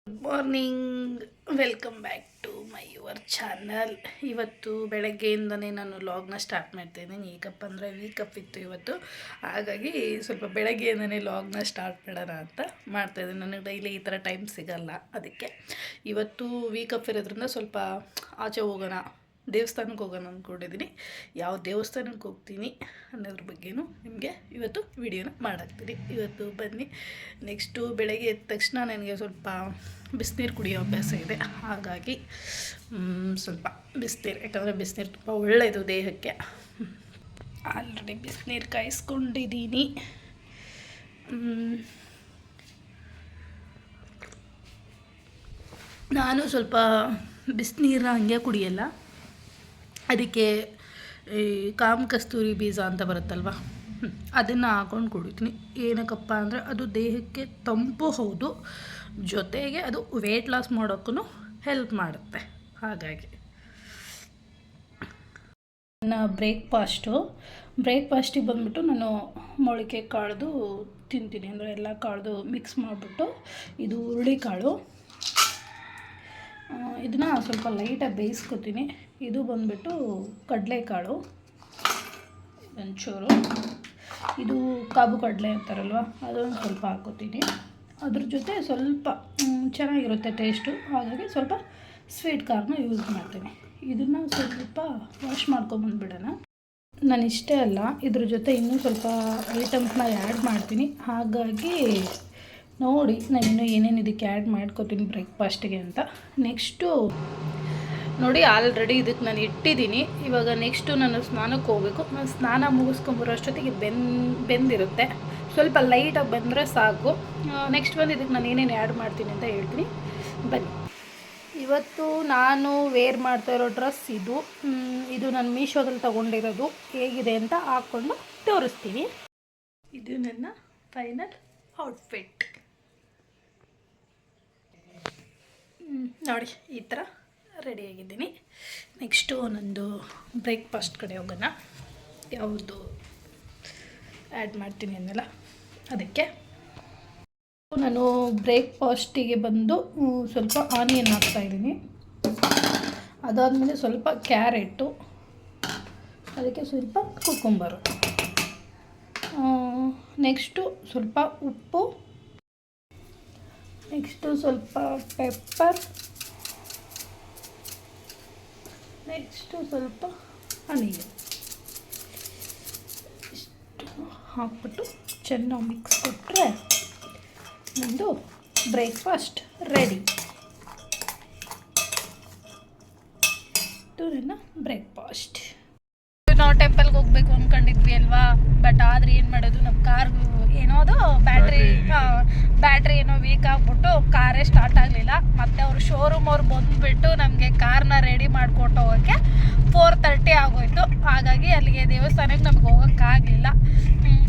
Good morning, welcome back to my your channel. ಇವತ್ತು ಬೆಳಗ್ಗೆಯಿಂದನೇ ನಾನು ಲಾಗ್ನ ಸ್ಟಾರ್ಟ್ ಮಾಡ್ತಾಯಿದ್ದೀನಿ. ಈಗಪ್ಪ ಅಂದರೆ ವೀಕಪ್ ಇತ್ತು ಇವತ್ತು, ಹಾಗಾಗಿ ಸ್ವಲ್ಪ ಬೆಳಗ್ಗೆಯಿಂದನೇ ಲಾಗ್ನ ಸ್ಟಾರ್ಟ್ ಮಾಡೋಣ ಅಂತ ಮಾಡ್ತಾಯಿದ್ದೀನಿ. ನನಗೆ ಡೈಲಿ ಈ ಥರ ಟೈಮ್ ಸಿಗಲ್ಲ, ಅದಕ್ಕೆ ಇವತ್ತು ವೀಕಪ್ ಇರೋದ್ರಿಂದ ಸ್ವಲ್ಪ ಆಚೆ ಹೋಗೋಣ, ದೇವಸ್ಥಾನಕ್ಕೆ ಹೋಗೋಣ ಅಂದ್ಕೊಂಡಿದ್ದೀನಿ. ಯಾವ ದೇವಸ್ಥಾನಕ್ಕೆ ಹೋಗ್ತೀನಿ ಅನ್ನೋದ್ರ ಬಗ್ಗೆಯೂ ನಿಮಗೆ ಇವತ್ತು ವಿಡಿಯೋನ ಮಾಡಾಕ್ತೀನಿ. ಇವತ್ತು ಬನ್ನಿ. ನೆಕ್ಸ್ಟು ಬೆಳಗ್ಗೆ ಎದ್ದ ತಕ್ಷಣ ನನಗೆ ಸ್ವಲ್ಪ ಬಿಸಿನೀರು ಕುಡಿಯೋ ಅಭ್ಯಾಸ ಇದೆ, ಹಾಗಾಗಿ ಸ್ವಲ್ಪ ಬಿಸಿನೀರು, ಯಾಕಂದರೆ ಬಿಸಿನೀರು ತುಂಬ ಒಳ್ಳೆಯದು ದೇಹಕ್ಕೆ. ಆಲ್ರೆಡಿ ಬಿಸಿನೀರು ಕಾಯಿಸ್ಕೊಂಡಿದ್ದೀನಿ. ನಾನು ಸ್ವಲ್ಪ ಬಿಸಿನೀರನ್ನ ಹಂಗೆ ಕುಡಿಯಲ್ಲ, ಅದಕ್ಕೆ ಈ ಕಾಮ ಕಸ್ತೂರಿ ಬೀಜ ಅಂತ ಬರುತ್ತಲ್ವ, ಅದನ್ನು ಹಾಕ್ಕೊಂಡು ಕುಡಿತೀನಿ. ಏನಕ್ಕಪ್ಪ ಅಂದರೆ ಅದು ದೇಹಕ್ಕೆ ತಂಪು ಹೌದು, ಜೊತೆಗೆ ಅದು ವೆಯ್ಟ್ ಲಾಸ್ ಮಾಡೋಕ್ಕೂ ಹೆಲ್ಪ್ ಮಾಡುತ್ತೆ. ಹಾಗಾಗಿ ನನ್ನ ಬ್ರೇಕ್ಫಾಸ್ಟಿಗೆ ಬಂದುಬಿಟ್ಟು ನಾನು ಮೊಳಕೆ ಕಾಳ್ದು ತಿಂತೀನಿ. ಅಂದರೆ ಎಲ್ಲ ಕಾಳ್ದು ಮಿಕ್ಸ್ ಮಾಡಿಬಿಟ್ಟು, ಇದು ಹುರುಳಿಕಾಳು, ಇದನ್ನು ಸ್ವಲ್ಪ ಲೈಟಾಗಿ ಬೇಯಿಸ್ಕೊತೀನಿ. ಇದು ಬಂದುಬಿಟ್ಟು ಕಡಲೆಕಾಳು ಒಂಚೂರು, ಇದು ಕಾಬು ಕಡಲೆ ಅಂತಾರಲ್ವ, ಅದೊಂದು ಸ್ವಲ್ಪ ಹಾಕ್ಕೋತೀನಿ. ಅದ್ರ ಜೊತೆ ಸ್ವಲ್ಪ ಚೆನ್ನಾಗಿರುತ್ತೆ ಟೇಸ್ಟು, ಹಾಗಾಗಿ ಸ್ವಲ್ಪ ಸ್ವೀಟ್ ಕಾರ್ನ ಯೂಸ್ ಮಾಡ್ತೀನಿ. ಇದನ್ನು ಸ್ವಲ್ಪ ವಾಶ್ ಮಾಡ್ಕೊಂಬಂದುಬಿಡೋಣ. ನಾನು ಇಷ್ಟೇ ಅಲ್ಲ, ಇದ್ರ ಜೊತೆ ಇನ್ನೂ ಸ್ವಲ್ಪ ಐಟಮ್ಸ್ನ ಆ್ಯಡ್ ಮಾಡ್ತೀನಿ. ಹಾಗಾಗಿ ನೋಡಿ ನಾನು ಇನ್ನೂ ಏನೇನು ಇದಕ್ಕೆ ಆ್ಯಡ್ ಮಾಡ್ಕೋತೀನಿ ಬ್ರೇಕ್ಫಾಸ್ಟಿಗೆ ಅಂತ. ನೆಕ್ಸ್ಟು ನೋಡಿ, ಆಲ್ರೆಡಿ ಇದಕ್ಕೆ ನಾನು ಇಟ್ಟಿದ್ದೀನಿ. ಇವಾಗ ನೆಕ್ಸ್ಟು ನಾನು ಸ್ನಾನಕ್ಕೆ ಹೋಗಬೇಕು. ನಾನು ಸ್ನಾನ ಮುಗಿಸ್ಕೊಂಬರೋ ಅಷ್ಟೊತ್ತಿಗೆ ಬೆಂದಿರುತ್ತೆ, ಸ್ವಲ್ಪ ಲೈಟಾಗಿ ಬಂದರೆ ಸಾಕು. ನೆಕ್ಸ್ಟ್ ಬಂದು ಇದಕ್ಕೆ ನಾನು ಏನೇನು ಆ್ಯಡ್ ಮಾಡ್ತೀನಿ ಅಂತ ಹೇಳ್ತೀನಿ, ಬನ್ನಿ. ಇವತ್ತು ನಾನು ವೇರ್ ಮಾಡ್ತಾ ಇರೋ ಡ್ರೆಸ್ ಇದು ನಾನು ಮೀಶೋದಲ್ಲಿ ತೊಗೊಂಡಿರೋದು. ಹೇಗಿದೆ ಅಂತ ಹಾಕ್ಕೊಂಡು ತೋರಿಸ್ತೀನಿ. ಇದು ನನ್ನ ಫೈನಲ್ ಔಟ್ಫಿಟ್. ನೋಡಿ, ಈ ಥರ ರೆಡಿಯಾಗಿದ್ದೀನಿ. ನೆಕ್ಸ್ಟು ನಂದು ಬ್ರೇಕ್ಫಾಸ್ಟ್ ಕಡೆ ಹೋಗೋಣ. ಯಾವುದು ಆ್ಯಡ್ ಮಾಡ್ತೀನಿ ಅನ್ನಲ್ಲ, ಅದಕ್ಕೆ ನಾನು ಬ್ರೇಕ್ಫಾಸ್ಟಿಗೆ ಬಂದು ಸ್ವಲ್ಪ ಆನಿಯನ್ ಹಾಕ್ತಾಯಿದ್ದೀನಿ. ಅದಾದಮೇಲೆ ಸ್ವಲ್ಪ ಕ್ಯಾರೆಟು, ಅದಕ್ಕೆ ಸ್ವಲ್ಪ ಕುಕುಂಬರು, ನೆಕ್ಸ್ಟು ಸ್ವಲ್ಪ ಉಪ್ಪು, ನೆಕ್ಸ್ಟು ಸ್ವಲ್ಪ ಪೆಪ್ಪರ್, ನೆಕ್ಸ್ಟು ಸ್ವಲ್ಪ ಆನಿಯನ್, ಇಷ್ಟು ಹಾಕ್ಬಿಟ್ಟು ಚೆನ್ನಾಗಿ ಮಿಕ್ಸ್ ಕೊಟ್ಟರೆ ನಮ್ಮದು ಬ್ರೇಕ್ಫಾಸ್ಟ್ ರೆಡಿ. ಇದು ನನ್ನ ಬ್ರೇಕ್ಫಾಸ್ಟ್. ನಾವು ಟೆಂಪಲ್ಗೆ ಹೋಗ್ಬೇಕು ಅಂದ್ಕೊಂಡಿದ್ವಿ ಅಲ್ವಾ, ಬಟ್ ಆದರೆ ಏನು ಮಾಡೋದು, ನಮ್ಮ ಕಾರ್ಗೂ ಏನೋದು ಬ್ಯಾಟ್ರಿ ಏನೋ ವೀಕ್ ಆಗಿಬಿಟ್ಟು ಕಾರೇ ಸ್ಟಾರ್ಟ್ ಆಗಲಿಲ್ಲ. ಮತ್ತು ಅವರು ಶೋರೂಮ್ ಅವ್ರು ಬಂದುಬಿಟ್ಟು ನಮಗೆ ಕಾರ್ನ ರೆಡಿ ಮಾಡಿಕೊಟ್ಟು ಹೋಗೋಕ್ಕೆ 4:30 ಆಗೋಯಿತು. ಹಾಗಾಗಿ ಅಲ್ಲಿಗೆ ದೇವಸ್ಥಾನಕ್ಕೆ ನಮ್ಗೆ ಹೋಗೋಕ್ಕಾಗಲಿಲ್ಲ.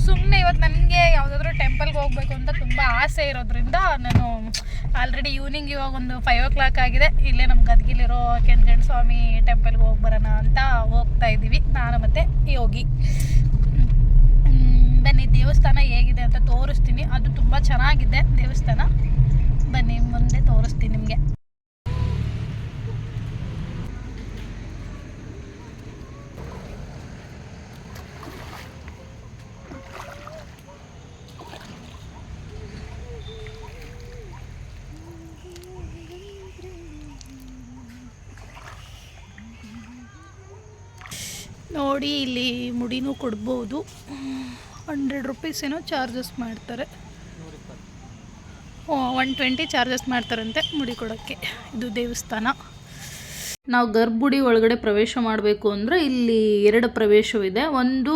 ಸುಮ್ಮನೆ ಇವತ್ತು ನನಗೆ ಯಾವುದಾದ್ರೂ ಟೆಂಪಲ್ಗೆ ಹೋಗಬೇಕು ಅಂತ ತುಂಬ ಆಸೆ ಇರೋದ್ರಿಂದ ನಾನು ಆಲ್ರೆಡಿ ಇವಾಗ ಒಂದು 5 o'clock ಆಗಿದೆ. ಇಲ್ಲೇ ನಮ್ಮ ಗದಗಿಲಿರೋ ಕೆಂಚಣ್ಣ ಸ್ವಾಮಿ ಟೆಂಪಲ್ಗೆ ಹೋಗಿ ಬರೋಣ ಅಂತ ಹೋಗ್ತಾ ಇದ್ದೀವಿ, ನಾನು ಮತ್ತು ಯೋಗಿ. ಬನ್ನಿ, ದೇವಸ್ಥಾನ ಹೇಗಿದೆ ಅಂತ ತೋರಿಸ್ತೀನಿ. ಅದು ತುಂಬ ಚೆನ್ನಾಗಿದೆ ದೇವಸ್ಥಾನ, ಬನ್ನಿ ಮುಂದೆ ತೋರಿಸ್ತೀನಿ ನಿಮಗೆ. ನೋಡಿ, ಇಲ್ಲಿ ಮುಡಿನೂ ಕೊಡ್ಬೋದು. 100 rupees ಏನೋ ಚಾರ್ಜಸ್ ಮಾಡ್ತಾರೆ. 120 ಚಾರ್ಜಸ್ ಮಾಡ್ತಾರಂತೆ ಮುಡಿ ಕೊಡೋಕ್ಕೆ. ಇದು ದೇವಸ್ಥಾನ. ನಾವು ಗರ್ಭಗುಡಿ ಒಳಗಡೆ ಪ್ರವೇಶ ಮಾಡಬೇಕು ಅಂದರೆ ಇಲ್ಲಿ 2 ಪ್ರವೇಶವಿದೆ. ಒಂದು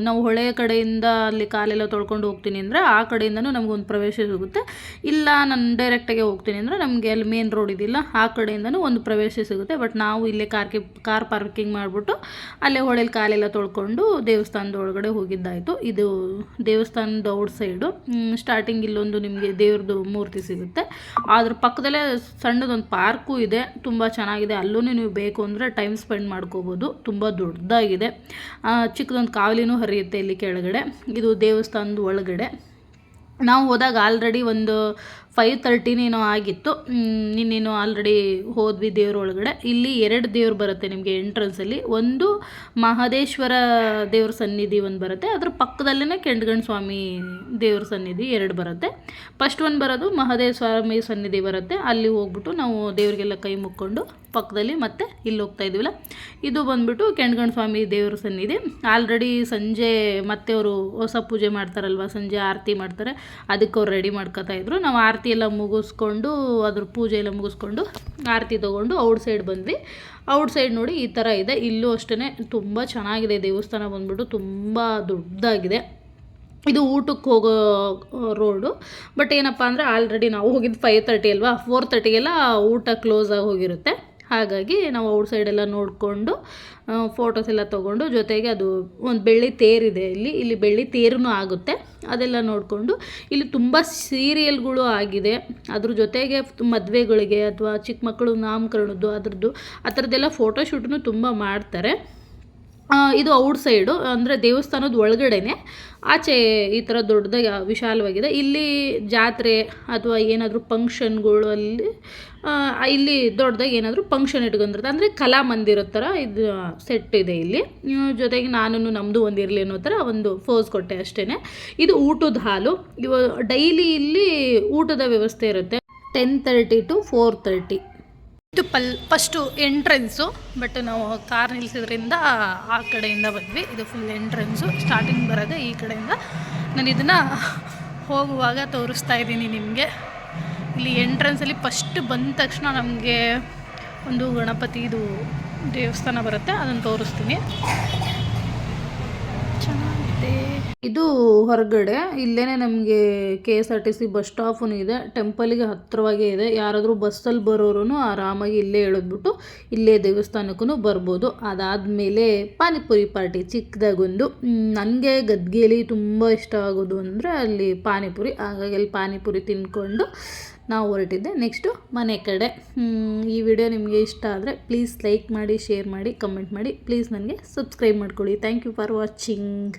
ನಾವು ಹೊಳೆಯ ಕಡೆಯಿಂದ ಅಲ್ಲಿ ಕಾಲೆಲ್ಲ ತೊಳ್ಕೊಂಡು ಹೋಗ್ತೀನಿ ಅಂದರೆ ಆ ಕಡೆಯಿಂದನೂ ನಮಗೊಂದು ಪ್ರವೇಶ ಸಿಗುತ್ತೆ. ಇಲ್ಲ ನಾನು ಡೈರೆಕ್ಟಾಗೆ ಹೋಗ್ತೀನಿ ಅಂದರೆ ನಮಗೆ ಅಲ್ಲಿ ಮೇನ್ ರೋಡ್ ಇದಿಲ್ಲ, ಆ ಕಡೆಯಿಂದನೂ ಒಂದು ಪ್ರವೇಶ ಸಿಗುತ್ತೆ. ಬಟ್ ನಾವು ಇಲ್ಲೇ ಕಾರ್ ಪಾರ್ಕಿಂಗ್ ಮಾಡಿಬಿಟ್ಟು ಅಲ್ಲೇ ಹೊಳೆಯಲ್ಲಿ ಕಾಲೆಲ್ಲ ತೊಳ್ಕೊಂಡು ದೇವಸ್ಥಾನದ ಒಳಗಡೆ ಹೋಗಿದ್ದಾಯಿತು. ಇದು ದೇವಸ್ಥಾನದ ಔಟ್ ಸೈಡು. ಸ್ಟಾರ್ಟಿಂಗ್ ಇಲ್ಲೊಂದು ನಿಮಗೆ ದೇವ್ರದ್ದು ಮೂರ್ತಿ ಸಿಗುತ್ತೆ, ಅದ್ರ ಪಕ್ಕದಲ್ಲೇ ಸಣ್ಣದೊಂದು ಪಾರ್ಕು ಇದೆ, ತುಂಬ ಚೆನ್ನಾಗಿದೆ. ಅಲ್ಲೂ ನೀವು ಬೇಕು ಅಂದರೆ ಟೈಮ್ ಸ್ಪೆಂಡ್ ಮಾಡ್ಕೋಬೋದು. ತುಂಬ ದೊಡ್ಡದಾಗಿದೆ, ಚಿಕ್ಕದೊಂದು ಕಾವಲಿನೂ ಹರಿಯುತ್ತೆ ಇಲ್ಲಿ ಕೆಳಗಡೆ. ಇದು ದೇವಸ್ಥಾನದ ಒಳಗಡೆ. ನಾವು ಹೋದಾಗ ಆಲ್ರೆಡಿ ಒಂದು 5:30 ಆಗಿತ್ತು. ಇನ್ನೇನು ಆಲ್ರೆಡಿ ಹೋದ್ವಿ ದೇವ್ರ ಒಳಗಡೆ. ಇಲ್ಲಿ 2 ದೇವ್ರು ಬರುತ್ತೆ ನಿಮಗೆ ಎಂಟ್ರೆನ್ಸಲ್ಲಿ. ಒಂದು ಮಹದೇಶ್ವರ ದೇವ್ರ ಸನ್ನಿಧಿ ಒಂದು ಬರುತ್ತೆ, ಅದ್ರ ಪಕ್ಕದಲ್ಲೇ ಕೆಂಡಗಂಡ ಸ್ವಾಮಿ ದೇವ್ರ ಸನ್ನಿಧಿ 2 ಬರುತ್ತೆ. ಫಸ್ಟ್ ಒಂದು ಬರೋದು ಮಹದೇವ ಸ್ವಾಮಿ ಸನ್ನಿಧಿ ಬರುತ್ತೆ, ಅಲ್ಲಿ ಹೋಗ್ಬಿಟ್ಟು ನಾವು ದೇವರಿಗೆಲ್ಲ ಕೈ ಮುಕ್ಕೊಂಡು ಪಕ್ಕದಲ್ಲಿ ಮತ್ತೆ ಇಲ್ಲಿ ಹೋಗ್ತಾ ಇದ್ದೀವಲ್ಲ, ಇದು ಬಂದ್ಬಿಟ್ಟು ಕೆಂಡಗಂಡ ಸ್ವಾಮಿ ದೇವ್ರ ಸನ್ನಿಧಿ. ಆಲ್ರೆಡಿ ಸಂಜೆ ಮತ್ತೆ ಅವರು ಹೊಸ ಪೂಜೆ ಮಾಡ್ತಾರಲ್ವ, ಸಂಜೆ ಆರತಿ ಮಾಡ್ತಾರೆ, ಅದಕ್ಕೆ ಅವ್ರು ರೆಡಿ ಮಾಡ್ಕೊತಾ ಇದ್ರು. ನಾವು ಆರತಿ ಎಲ್ಲ ಮುಗಿಸ್ಕೊಂಡು ಅದ್ರ ಪೂಜೆ ಎಲ್ಲ ಮುಗಿಸ್ಕೊಂಡು ಆರತಿ ತೊಗೊಂಡು ಔಟ್ ಸೈಡ್ ಬಂದ್ವಿ. ಔಟ್ ಸೈಡ್ ನೋಡಿ ಈ ಥರ ಇದೆ. ಇಲ್ಲೂ ಅಷ್ಟೇ ತುಂಬ ಚೆನ್ನಾಗಿದೆ ದೇವಸ್ಥಾನ ಬಂದ್ಬಿಟ್ಟು, ತುಂಬ ದೊಡ್ಡದಾಗಿದೆ. ಇದು ಊಟಕ್ಕೆ ಹೋಗೋ ರೋಡು. ಬಟ್ ಏನಪ್ಪ ಅಂದರೆ ಆಲ್ರೆಡಿ ನಾವು ಹೋಗಿದ್ದು 5:30 ಅಲ್ವಾ, 4:30ಗೆಲ್ಲ ಊಟ ಕ್ಲೋಸ್ ಆಗಿ ಹೋಗಿರುತ್ತೆ. ಹಾಗಾಗಿ ನಾವು ಔಟ್ ಸೈಡೆಲ್ಲ ನೋಡಿಕೊಂಡು ಫೋಟೋಸ್ ಎಲ್ಲ ತೊಗೊಂಡು, ಜೊತೆಗೆ ಅದು ಒಂದು ಬೆಳ್ಳಿ ತೇರಿದೆ ಇಲ್ಲಿ ಬೆಳ್ಳಿ ತೇರೂ ಆಗುತ್ತೆ, ಅದೆಲ್ಲ ನೋಡಿಕೊಂಡು ಇಲ್ಲಿ ತುಂಬ ಸೀರಿಯಲ್ಗಳು ಆಗಿದೆ. ಅದ್ರ ಜೊತೆಗೆ ಮದುವೆಗಳಿಗೆ ಅಥವಾ ಚಿಕ್ಕ ಮಕ್ಕಳು ನಾಮಕರಣದ್ದು ಅದರದ್ದು ಆ ಥರದ್ದೆಲ್ಲ ಫೋಟೋಶೂಟನ್ನು ತುಂಬ ಮಾಡ್ತಾರೆ. ಇದು ಔಟ್ ಸೈಡು ಅಂದರೆ ದೇವಸ್ಥಾನದ ಒಳಗಡೆನೆ, ಆಚೆ ಈ ಥರ ದೊಡ್ಡದಾಗಿ ವಿಶಾಲವಾಗಿದೆ. ಇಲ್ಲಿ ಜಾತ್ರೆ ಅಥವಾ ಏನಾದರೂ ಫಂಕ್ಷನ್ಗಳು ಇಲ್ಲಿ ದೊಡ್ಡದಾಗಿ ಏನಾದರೂ ಫಂಕ್ಷನ್ ಇಟ್ಕೊಂಡಿರುತ್ತೆ, ಅಂದರೆ ಕಲಾಮಂದಿರ ಥರ ಇದು ಸೆಟ್ ಇದೆ ಇಲ್ಲಿ. ಜೊತೆಗೆ ನಮ್ಮದು ಒಂದು ಇರಲಿ ಅನ್ನೋ ಥರ ಒಂದು ಫೋಸ್ ಕೊಟ್ಟೆ ಅಷ್ಟೇ. ಇದು ಊಟದ ಹಾಲು. ಡೈಲಿ ಇಲ್ಲಿ ಊಟದ ವ್ಯವಸ್ಥೆ ಇರುತ್ತೆ 10:30 to 4:30. ಇದು ಫಸ್ಟು ಎಂಟ್ರೆನ್ಸು, ಬಟ್ ನಾವು ಕಾರ್ ನಿಲ್ಲಿಸಿದ್ರಿಂದ ಆ ಕಡೆಯಿಂದ ಬಂದ್ವಿ. ಇದು ಫುಲ್ ಎಂಟ್ರೆನ್ಸು, ಸ್ಟಾರ್ಟಿಂಗ್ ಬರೋದೆ ಈ ಕಡೆಯಿಂದ. ನಾನು ಇದನ್ನು ಹೋಗುವಾಗ ತೋರಿಸ್ತಾ ಇದ್ದೀನಿ ನಿಮಗೆ. ಇಲ್ಲಿ ಎಂಟ್ರೆನ್ಸಲ್ಲಿ ಫಸ್ಟ್ ಬಂದ ತಕ್ಷಣ ನಮಗೆ ಒಂದು ಗಣಪತಿದು ದೇವಸ್ಥಾನ ಬರುತ್ತೆ, ಅದನ್ನು ತೋರಿಸ್ತೀನಿ. ಚೆನ್ನಾಗಿದೆ. ಇದು ಹೊರಗಡೆ ಇಲ್ಲೇ ನಮಗೆ KSRTC ಬಸ್ ಸ್ಟಾಪೂ ಇದೆ, ಟೆಂಪಲಿಗೆ ಹತ್ತಿರವಾಗೇ ಇದೆ. ಯಾರಾದರೂ ಬಸ್ಸಲ್ಲಿ ಬರೋರು ಆರಾಮಾಗಿ ಇಲ್ಲೇ ಇಳಿದ್ಬಿಟ್ಟು ಇಲ್ಲೇ ದೇವಸ್ಥಾನಕ್ಕೂ ಬರ್ಬೋದು. ಅದಾದಮೇಲೆ ಪಾನಿಪುರಿ ಪಾರ್ಟಿ ಚಿಕ್ಕದಾಗೊಂದು. ನನಗೆ ಗದ್ಗೆಯಲ್ಲಿ ತುಂಬ ಇಷ್ಟ ಆಗೋದು ಅಂದರೆ ಅಲ್ಲಿ ಪಾನಿಪುರಿ. ಹಾಗಾಗಿ ಅಲ್ಲಿ ಪಾನಿಪುರಿ ತಿಂದ್ಕೊಂಡು ನಾವು ಹೊರಟಿದ್ದೆ ನೆಕ್ಸ್ಟು ಮನೆ ಕಡೆ. ಈ ವಿಡಿಯೋ ನಿಮಗೆ ಇಷ್ಟ ಆದರೆ ಪ್ಲೀಸ್ ಲೈಕ್ ಮಾಡಿ, ಶೇರ್ ಮಾಡಿ, ಕಮೆಂಟ್ ಮಾಡಿ. ಪ್ಲೀಸ್ ನನಗೆ ಸಬ್ಸ್ಕ್ರೈಬ್ ಮಾಡ್ಕೊಳ್ಳಿ. Thank you for watching.